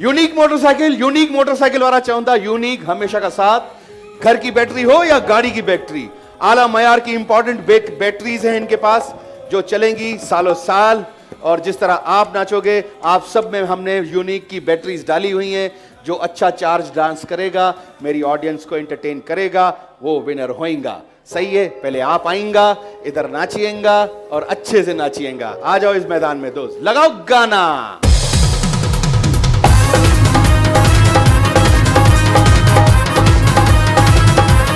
Unique motorcycle वाला चाहता unique हमेशा का साथ। घर की बैटरी हो या गाड़ी की बैटरी, आला मयार की इंपॉर्टेंट बैटरीज हैं इनके पास जो चलेंगी सालों साल। और जिस तरह आप नाचोगे, आप सब में हमने यूनिक की बैटरीज डाली हुई हैं। जो अच्छा चार्ज डांस करेगा, मेरी ऑडियंस को एंटरटेन करेगा, वो विनर होएगा। सही है, पहले आप आएंगा, इधर नाचिएगा और अच्छे से नाचिएगा। आ जाओ इस मैदान में दोस्त, लगाओ गाना।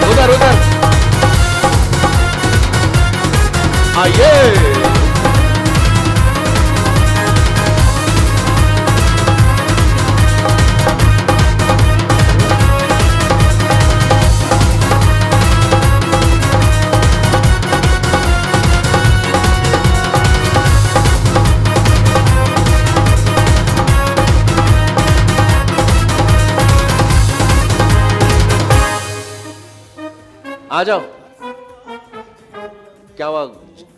उधर उधर आइए। आ जाओ। क्या हुआ,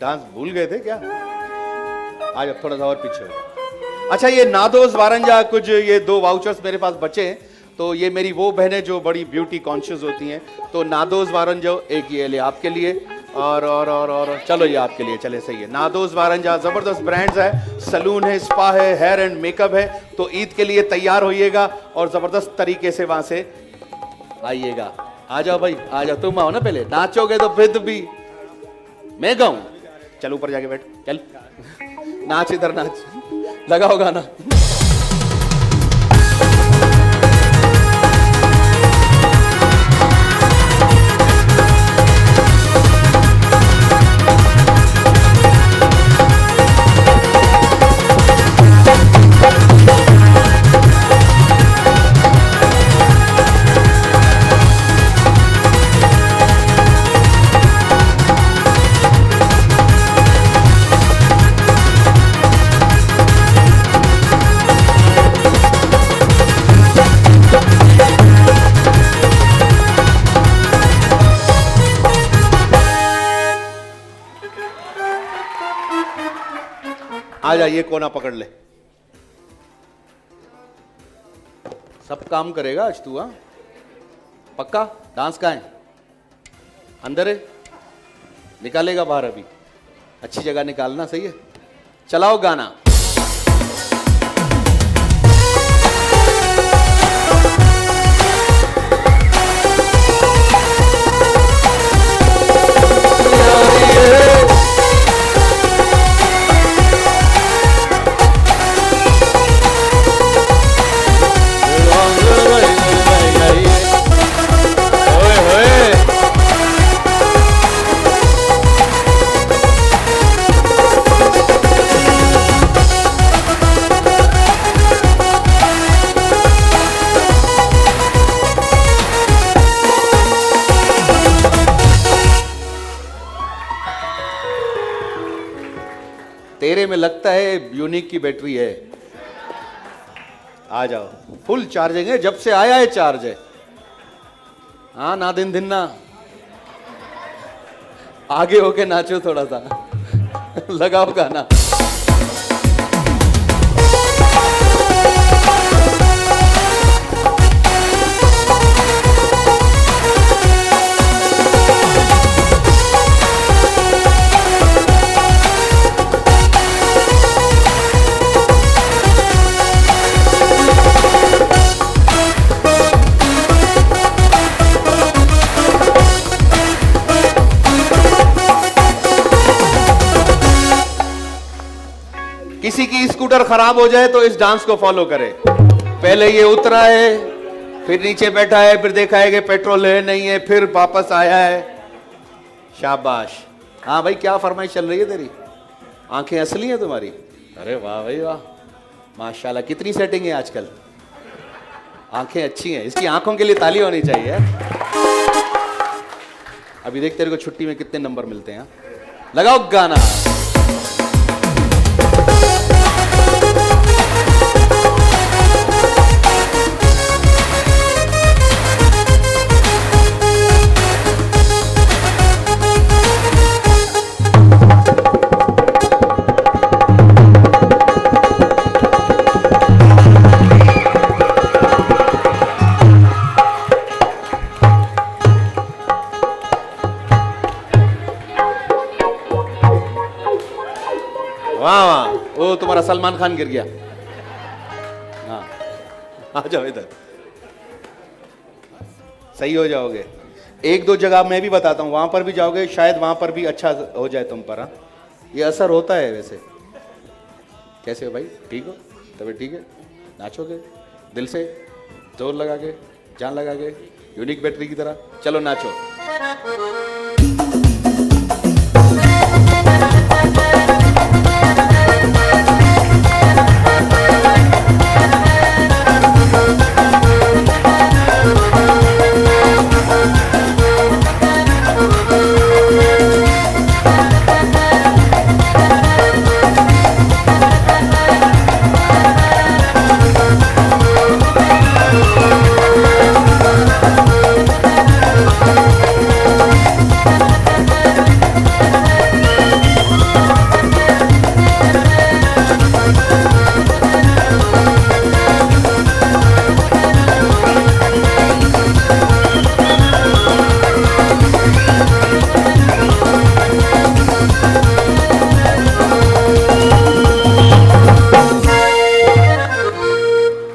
डांस भूल गए थे क्या? आ जाओ, थोड़ा सा और पीछे हो। अच्छा, ये नादोस वारंजा कुछ ये 2 वाउचर्स मेरे पास बचे हैं। तो ये मेरी वो बहनें जो बड़ी ब्यूटी कॉन्शियस होती हैं, तो नादोस वारंजा एक ये ले आपके लिए और चलो ये आपके लिए। चले, सही है। नादोस वारंजा जबरदस्त ब्रांड्स है, सलून है, स्पा है, हेयर एंड मेकअप है। तो ईद के लिए तैयार होइएगा और जबरदस्त तरीके से वहां से आइएगा। आ जाओ भाई, आ जाओ। तुम आओ ना, पहले नाचोगे तो फिर भी मैं गाऊं। चल ऊपर जाके बैठ, चल नाच, इधर नाच, लगाओ गाना। आ जा, ये कोना पकड़ ले। सब काम करेगा आज तू? हाँ पक्का? डांस कहाँ है? अंदर है, निकालेगा बाहर अभी। अच्छी जगह निकालना, सही है। चलाओ गाना। तेरे में लगता है यूनिक की बैटरी है। आ जाओ, फुल चार्जिंग है, जब से आया है चार्ज है। हाँ ना, दिन दिन ना, आगे होके नाचो थोड़ा सा। लगाओ गाना। किसी की स्कूटर खराब हो जाए तो इस डांस को फॉलो करे। पहले ये उतरा है, फिर नीचे बैठा है, फिर देखा है कि पेट्रोल है नहीं है, फिर वापस आया है। शाबाश। हाँ भाई, क्या फरमाइश चल रही है तेरी? आंखें असली हैं तुम्हारी? अरे वाह भाई वाह, माशाल्लाह। कितनी सेटिंग है आजकल? आंखें अच्छी हैं। इसकी आंखों के लिए ताली होनी चाहिए। अभी देख तेरे को छुट्टी में कितने नंबर मिलते हैं। लगाओ गाना। सलमान खान गिर गया। हाँ, आ जाओ इधर, सही हो जाओगे। एक दो जगह मैं भी बताता हूँ, वहां पर भी जाओगे, शायद वहां पर भी अच्छा हो जाए तुम पर। हाँ, ये असर होता है वैसे। कैसे हो भाई, ठीक हो? तबीयत ठीक है? नाचोगे दिल से, जोर लगा के, जान लगा के, यूनिक बैटरी की तरह? चलो नाचो।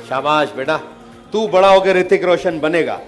शाबाश बेटा, तू बड़ा होकर ऋतिक रोशन बनेगा।